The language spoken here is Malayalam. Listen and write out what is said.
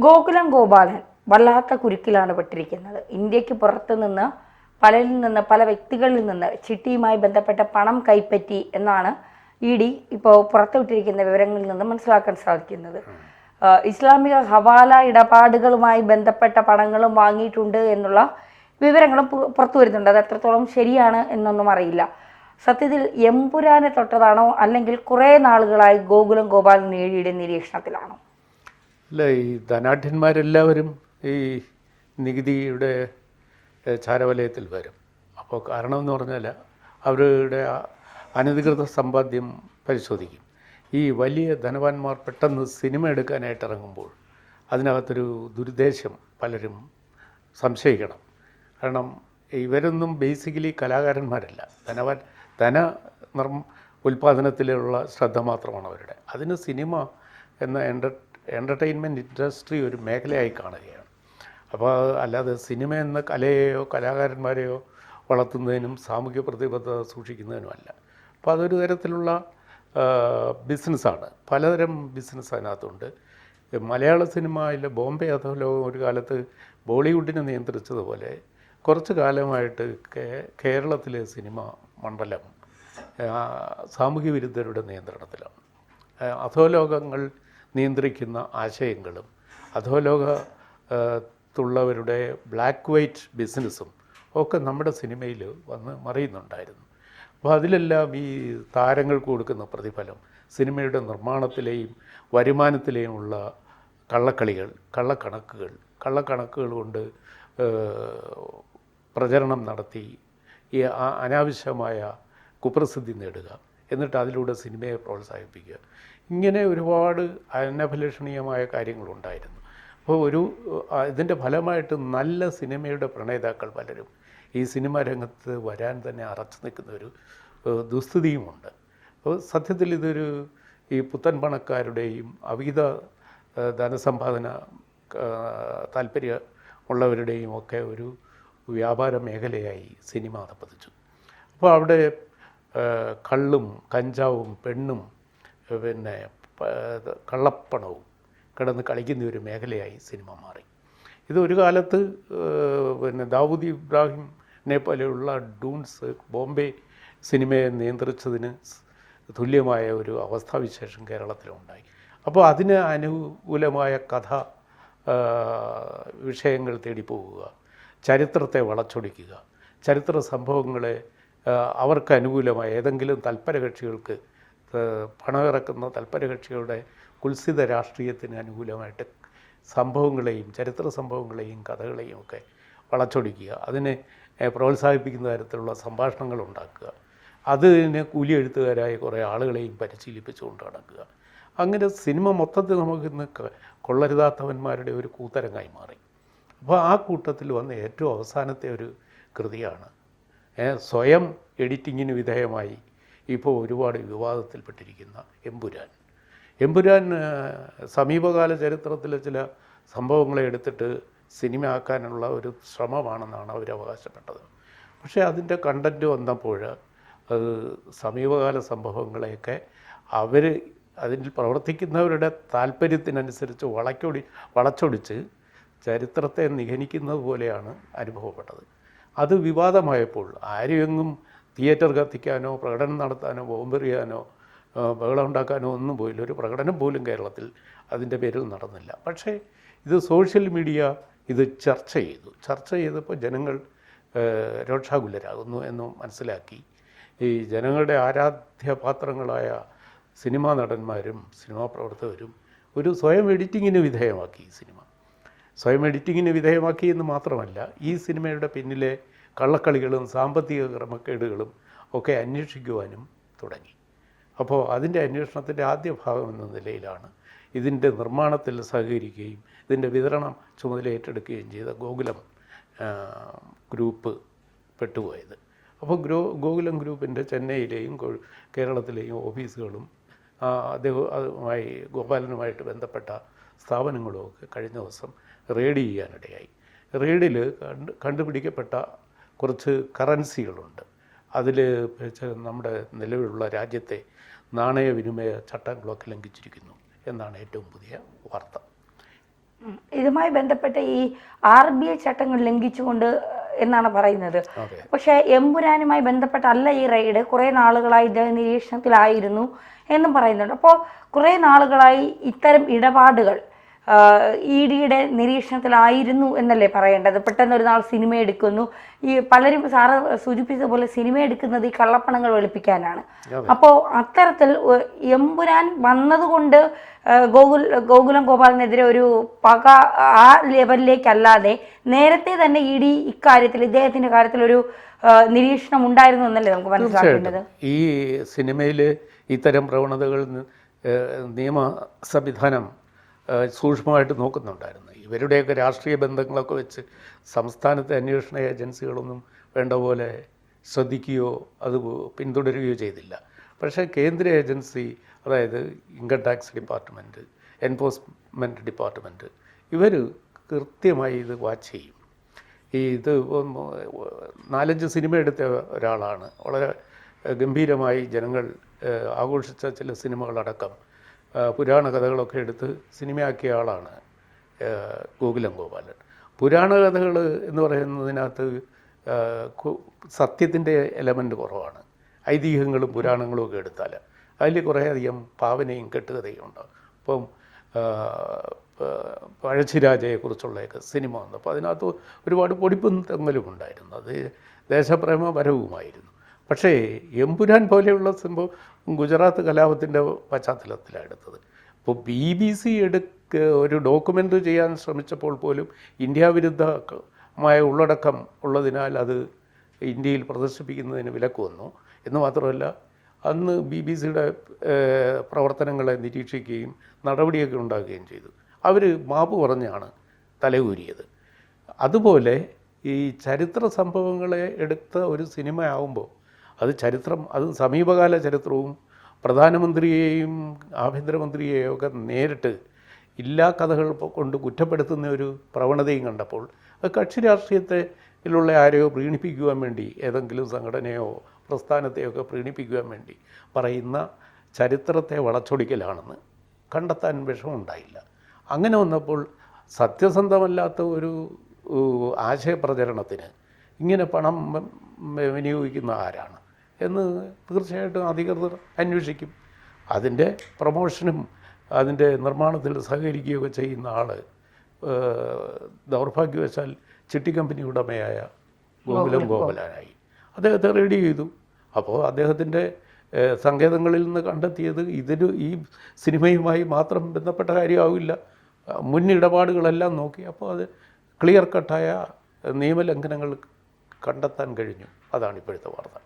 ഗോകുലം ഗോപാലൻ വല്ലാത്ത കുരുക്കിലാണ് പെട്ടിരിക്കുന്നത്. ഇന്ത്യക്ക് പുറത്തു നിന്ന് പല വ്യക്തികളിൽ നിന്ന് ചിട്ടിയുമായി ബന്ധപ്പെട്ട പണം കൈപ്പറ്റി എന്നാണ് ED ഇപ്പോൾ പുറത്തുവിട്ടിരിക്കുന്ന വിവരങ്ങളിൽ നിന്ന് മനസ്സിലാക്കാൻ സാധിക്കുന്നത്. ഇസ്ലാമിക ഹവാല ഇടപാടുകളുമായി ബന്ധപ്പെട്ട പണങ്ങളും വാങ്ങിയിട്ടുണ്ട് എന്നുള്ള വിവരങ്ങളും പുറത്തു വരുന്നുണ്ട്. അത് എത്രത്തോളം ശരിയാണ് എന്നൊന്നും അറിയില്ല. സത്യത്തിൽ എമ്പുരാനെ തൊട്ടതാണോ, അല്ലെങ്കിൽ കുറേ നാളുകളായി ഗോകുലം ഗോപാലൻ EDയുടെ നിരീക്ഷണത്തിലാണോ? അല്ല, ഈ ധനാഢ്യന്മാരെല്ലാവരും ഈ നികുതിയുടെ ചാരവലയത്തിൽ വരും. അപ്പോൾ കാരണമെന്ന് പറഞ്ഞാൽ അവരുടെ അനധികൃത സമ്പാദ്യം പരിശോധിക്കും. ഈ വലിയ ധനവാന്മാർ പെട്ടെന്ന് സിനിമ എടുക്കാനായിട്ട് ഇറങ്ങുമ്പോൾ അതിനകത്തൊരു ദുരുദ്ദേശം പലരും സംശയിക്കണം. കാരണം ഇവരൊന്നും ബേസിക്കലി കലാകാരന്മാരല്ല. ധന ഉൽപ്പാദനത്തിലുള്ള ശ്രദ്ധ മാത്രമാണ് അവരുടെ. അതിന് സിനിമ എന്ന എൻ്റർടൈൻമെൻറ്റ് ഇൻഡസ്ട്രി ഒരു മേഖലയായി കാണുകയാണ്. അപ്പോൾ അല്ലാതെ സിനിമ എന്ന കലയെയോ കലാകാരന്മാരെയോ വളർത്തുന്നതിനും സാമൂഹ്യ പ്രതിബദ്ധത സൂക്ഷിക്കുന്നതിനുമല്ല. അപ്പോൾ അതൊരു തരത്തിലുള്ള ബിസിനസ്സാണ്. പലതരം ബിസിനസ് അതിനകത്തുണ്ട്. മലയാള സിനിമയിലെ ബോംബെ അധോലോകം ഒരു കാലത്ത് ബോളിവുഡിനെ നിയന്ത്രിച്ചതുപോലെ കുറച്ച് കാലമായിട്ട് കേരളത്തിലെ സിനിമ മണ്ഡലം സാമൂഹ്യ വിരുദ്ധരുടെ നിയന്ത്രണത്തിലാണ്. അധോലോകങ്ങൾ നിയന്ത്രിക്കുന്ന ആശയങ്ങളും അധോലോകത്തുള്ളവരുടെ ബ്ലാക്ക് വൈറ്റ് ബിസിനസ്സും ഒക്കെ നമ്മുടെ സിനിമയിൽ വന്ന് മറിയുന്നുണ്ടായിരുന്നു. അപ്പോൾ അതിലെല്ലാം ഈ താരങ്ങൾക്ക് കൊടുക്കുന്ന പ്രതിഫലം, സിനിമയുടെ നിർമ്മാണത്തിലെയും വരുമാനത്തിലെയും ഉള്ള കള്ളക്കണക്കുകൾ കൊണ്ട് പ്രചരണം നടത്തി ഈ അനാവശ്യമായ കുപ്രസിദ്ധി നേടുക, എന്നിട്ട് അതിലൂടെ സിനിമയെ പ്രോത്സാഹിപ്പിക്കുക, ഇങ്ങനെ ഒരുപാട് അനഭിലഷണീയമായ കാര്യങ്ങളുണ്ടായിരുന്നു. അപ്പോൾ ഇതിൻ്റെ ഫലമായിട്ട് നല്ല സിനിമയുടെ പ്രണേതാക്കൾ പലരും ഈ സിനിമാ രംഗത്ത് വരാൻ തന്നെ അറച്ചു നിൽക്കുന്ന ഒരു ദുസ്ഥിതിയുമുണ്ട്. അപ്പോൾ സത്യത്തിൽ ഈ പുത്തൻ പണക്കാരുടെയും അവിഹിത ധനസമ്പാദന താല്പര്യമുള്ളവരുടെയും ഒക്കെ ഒരു വ്യാപാര മേഖലയായി സിനിമ അധപ്പതിച്ചു. അപ്പോൾ അവിടെ കള്ളും കഞ്ചാവും പെണ്ണും പിന്നെ കള്ളപ്പണവും കിടന്ന് കളിക്കുന്ന ഒരു മേഖലയായി സിനിമ മാറി. ഇത് ഒരു കാലത്ത് ദാവൂദ് ഇബ്രാഹിമിനെ പോലെയുള്ള ഡൂൺസ് ബോംബെ സിനിമയെ നിയന്ത്രിച്ചതിന് തുല്യമായ ഒരു അവസ്ഥാവിശേഷം കേരളത്തിലുണ്ടായി. അപ്പോൾ അതിന് അനുകൂലമായ വിഷയങ്ങൾ തേടിപ്പോവുക, ചരിത്രത്തെ വളച്ചൊടിക്കുക, ചരിത്ര സംഭവങ്ങളെ അവർക്ക് അനുകൂലമായ ഏതെങ്കിലും തൽപരകക്ഷികൾക്ക് പണമിറക്കുന്ന തൽപരകക്ഷികളുടെ കുൽസിത രാഷ്ട്രീയത്തിന് അനുകൂലമായിട്ട് സംഭവങ്ങളെയും ചരിത്ര സംഭവങ്ങളെയും കഥകളെയും ഒക്കെ വളച്ചൊടിക്കുക, അതിനെ പ്രോത്സാഹിപ്പിക്കുന്ന തരത്തിലുള്ള സംഭാഷണങ്ങൾ ഉണ്ടാക്കുക, അതിനെ കൂലി എഴുത്തുകാരായ കുറേ ആളുകളെയും പരിശീലിപ്പിച്ചുകൊണ്ട് നടക്കുക. അങ്ങനെ സിനിമ മൊത്തത്തിൽ നമുക്കിന്ന് കൊള്ളരുതാത്തവന്മാരുടെ ഒരു കൂത്തരങ്ങായി മാറി. അപ്പോൾ ആ കൂട്ടത്തിൽ വന്ന ഏറ്റവും അവസാനത്തെ ഒരു കൃതിയാണ് സ്വയം എഡിറ്റിങ്ങിന് വിധേയമായി ഇപ്പോൾ ഒരുപാട് വിവാദത്തിൽപ്പെട്ടിരിക്കുന്ന എമ്പുരാൻ സമീപകാല ചരിത്രത്തിലെ ചില സംഭവങ്ങളെ എടുത്തിട്ട് സിനിമയാക്കാനുള്ള ഒരു ശ്രമമാണെന്നാണ് അവർ അവകാശപ്പെട്ടത്. പക്ഷേ അതിൻ്റെ കണ്ടൻറ്റ് വന്നപ്പോൾ അത് സമീപകാല സംഭവങ്ങളെയൊക്കെ അതിൽ പ്രവർത്തിക്കുന്നവരുടെ താല്പര്യത്തിനനുസരിച്ച് വളച്ചൊടിച്ച് ചരിത്രത്തെ നിഗണിക്കുന്നത് പോലെയാണ് അനുഭവപ്പെട്ടത്. അത് വിവാദമായപ്പോൾ ആരെയെങ്ങും തിയേറ്റർ കത്തിക്കാനോ പ്രകടനം നടത്താനോ ബോംബെറിയാനോ ബഹളം ഉണ്ടാക്കാനോ ഒന്നും പോയില്ല. ഒരു പ്രകടനം പോലും കേരളത്തിൽ അതിൻ്റെ പേരിൽ നടന്നില്ല. പക്ഷേ ഇത് സോഷ്യൽ മീഡിയ ഇത് ചർച്ച ചെയ്തപ്പോൾ ജനങ്ങൾ രോഷാകുലരാകുന്നു എന്ന് മനസ്സിലാക്കി ഈ ജനങ്ങളുടെ ആരാധ്യപാത്രങ്ങളായ സിനിമാ നടന്മാരും സിനിമാ പ്രവർത്തകരും ഒരു സ്വയം എഡിറ്റിങ്ങിന് വിധേയമാക്കി. സ്വയം എഡിറ്റിങ്ങിന് വിധേയമാക്കി എന്ന് മാത്രമല്ല, ഈ സിനിമയുടെ പിന്നിലെ കള്ളക്കളികളും സാമ്പത്തിക ക്രമക്കേടുകളും ഒക്കെ അന്വേഷിക്കുവാനും തുടങ്ങി. അപ്പോൾ അതിൻ്റെ അന്വേഷണത്തിൻ്റെ ആദ്യ ഭാഗം എന്ന നിലയിലാണ് ഇതിൻ്റെ നിർമ്മാണത്തിൽ സഹകരിക്കുകയും ഇതിൻ്റെ വിതരണം ചുമതല ഏറ്റെടുക്കുകയും ചെയ്ത ഗോകുലം ഗ്രൂപ്പ് പെട്ടുപോയത്. അപ്പോൾ ഗോകുലം ഗ്രൂപ്പിൻ്റെ ചെന്നൈയിലെയും കേരളത്തിലെയും ഓഫീസുകളും ഗോപാലനുമായിട്ട് ബന്ധപ്പെട്ട സ്ഥാപനങ്ങളുമൊക്കെ കഴിഞ്ഞ ദിവസം റെയ്ഡ് ചെയ്യാനിടയായി. റെയ്ഡിൽ കണ്ടുപിടിക്കപ്പെട്ട കുറച്ച് കറൻസികളുണ്ട്. അതിൽ നമ്മുടെ നിലവിലുള്ള രാജ്യത്തെ നാണയവിനിമയ ചട്ടങ്ങളൊക്കെ ലംഘിച്ചിരിക്കുന്നു എന്നാണ് ഏറ്റവും പുതിയ വാർത്ത. ഇതുമായി ബന്ധപ്പെട്ട് ഈ RBI ചട്ടങ്ങൾ ലംഘിച്ചുകൊണ്ട് എന്നാണ് പറയുന്നത്. അതെ. പക്ഷേ എമ്പുരാനുമായി ബന്ധപ്പെട്ടല്ല ഈ റെയ്ഡ്, കുറേ നാളുകളായി ഇദ്ദേഹം നിരീക്ഷണത്തിലായിരുന്നു എന്നും പറയുന്നുണ്ട്. അപ്പോൾ കുറേ നാളുകളായി ഇത്തരം ഇടപാടുകൾ EDയുടെ നിരീക്ഷണത്തിലായിരുന്നു എന്നല്ലേ പറയേണ്ടത്? പെട്ടെന്ന് ഒരു നാൾ സിനിമ എടുക്കുന്നു. ഈ പലരും സാറ് സൂചിപ്പിച്ചതുപോലെ സിനിമ എടുക്കുന്നത് ഈ കള്ളപ്പണങ്ങൾ വെളുപ്പിക്കാനാണ്. അപ്പോൾ അത്തരത്തിൽ എമ്പുരാൻ വന്നതുകൊണ്ട് ഗോകുലം ഗോപാലിനെതിരെ ഒരു പക ആ ലെവലിലേക്കല്ലാതെ നേരത്തെ തന്നെ ED ഇക്കാര്യത്തിൽ ഇദ്ദേഹത്തിന്റെ കാര്യത്തിൽ ഒരു നിരീക്ഷണം ഉണ്ടായിരുന്നു എന്നല്ലേ നമുക്ക് മനസ്സിലാക്കേണ്ടത്? ഈ സിനിമയിൽ ഇത്തരം പ്രവണതകൾ നിയമ സംവിധാനം സൂക്ഷ്മമായിട്ട് നോക്കുന്നുണ്ടായിരുന്നു. ഇവരുടെയൊക്കെ രാഷ്ട്രീയ ബന്ധങ്ങളൊക്കെ വെച്ച് സംസ്ഥാനത്തെ അന്വേഷണ ഏജൻസികളൊന്നും വേണ്ട പോലെ ശ്രദ്ധിക്കുകയോ അത് പിന്തുടരുകയോ ചെയ്തില്ല. പക്ഷേ കേന്ദ്ര ഏജൻസി, അതായത് income tax department, enforcement department, ഇവർ കൃത്യമായി ഇത് വാച്ച് ചെയ്യും. ഇത് 4-5 സിനിമ എടുത്ത ഒരാളാണ്. വളരെ ഗംഭീരമായി ജനങ്ങൾ ആഘോഷിച്ച ചില സിനിമകളടക്കം പുരാണ കഥകളൊക്കെ എടുത്ത് സിനിമയാക്കിയ ആളാണ് ഗോകുലം ഗോപാലൻ. പുരാണ കഥകൾ എന്ന് പറയുന്നതിനകത്ത് സത്യത്തിൻ്റെ എലമെൻ്റ് കുറവാണ്. ഐതിഹ്യങ്ങളും പുരാണങ്ങളും ഒക്കെ എടുത്താൽ അതിൽ കുറേയധികം ഭാവനയും കെട്ടുകഥയും ഉണ്ടാകും. ഇപ്പം പഴശ്ശിരാജയെക്കുറിച്ചുള്ളതൊക്കെ സിനിമ വന്നപ്പോൾ അതിനകത്ത് ഒരുപാട് പൊടിപ്പും തെങ്ങലും ഉണ്ടായിരുന്നു. അത് ദേശപ്രേമപരവുമായിരുന്നു. പക്ഷേ എമ്പുരാൻ പോലെയുള്ള സംഭവം ഗുജറാത്ത് കലാപത്തിൻ്റെ പശ്ചാത്തലത്തിലാണ് എടുത്തത്. ഇപ്പോൾ BBC ഒരു ഡോക്യുമെൻ്ററി ചെയ്യാൻ ശ്രമിച്ചപ്പോൾ പോലും ഇന്ത്യ വിരുദ്ധമായ ഉള്ളടക്കം ഉള്ളതിനാൽ അത് ഇന്ത്യയിൽ പ്രദർശിപ്പിക്കുന്നതിന് വിലക്ക് വന്നു. എന്ന് മാത്രമല്ല, അന്ന് BBCയുടെ പ്രവർത്തനങ്ങളെ നിരീക്ഷിക്കുകയും നടപടിയൊക്കെ ഉണ്ടാക്കുകയും ചെയ്തു. അവർ മാപ്പ് പറഞ്ഞാണ് തലയൂരിയത്. അതുപോലെ ഈ ചരിത്ര സംഭവങ്ങളെ എടുത്ത ഒരു സിനിമ ആകുമ്പോൾ അത് സമീപകാല ചരിത്രവും പ്രധാനമന്ത്രിയെയും ആഭ്യന്തരമന്ത്രിയെയും ഒക്കെ നേരിട്ട് ഇല്ലാ കഥകൾ കൊണ്ട് കുറ്റപ്പെടുത്തുന്ന ഒരു പ്രവണതയും കണ്ടപ്പോൾ അത് കക്ഷി രാഷ്ട്രീയത്തിലുള്ള ആരെയോ പ്രീണിപ്പിക്കുവാൻ വേണ്ടി, ഏതെങ്കിലും സംഘടനയോ പ്രസ്ഥാനത്തെയോ ഒക്കെ പ്രീണിപ്പിക്കുവാൻ വേണ്ടി പറയുന്ന ചരിത്രത്തെ വളച്ചൊടിക്കലാണെന്ന് കണ്ടെത്താൻ വിഷമമുണ്ടായില്ല. അങ്ങനെ വന്നപ്പോൾ സത്യസന്ധമല്ലാത്ത ഒരു ആശയപ്രചരണത്തിന് ഇങ്ങനെ പണം വിനിയോഗിക്കുന്ന ആരാണ് എന്ന് തീർച്ചയായിട്ടും അധികൃതർ അന്വേഷിക്കും. അതിൻ്റെ പ്രൊമോഷനും അതിൻ്റെ നിർമ്മാണത്തിൽ സഹകരിക്കുകയൊക്കെ ചെയ്യുന്ന ആൾ ദൗർഭാഗ്യവശാൽ ചിട്ടി കമ്പനി ഉടമയായ ഗോകുലം ഗോപാലനായി. അദ്ദേഹത്തെ റെഡി ചെയ്തു. അപ്പോൾ അദ്ദേഹത്തിൻ്റെ സങ്കേതങ്ങളിൽ നിന്ന് കണ്ടെത്തിയത് ഈ സിനിമയുമായി മാത്രം ബന്ധപ്പെട്ട കാര്യമാവില്ല, മുന്നിടപാടുകളെല്ലാം നോക്കി. അപ്പോൾ അത് ക്ലിയർ കട്ടായ നിയമലംഘനങ്ങൾ കണ്ടെത്താൻ കഴിഞ്ഞു. അതാണ് ഇപ്പോഴത്തെ വാർത്ത.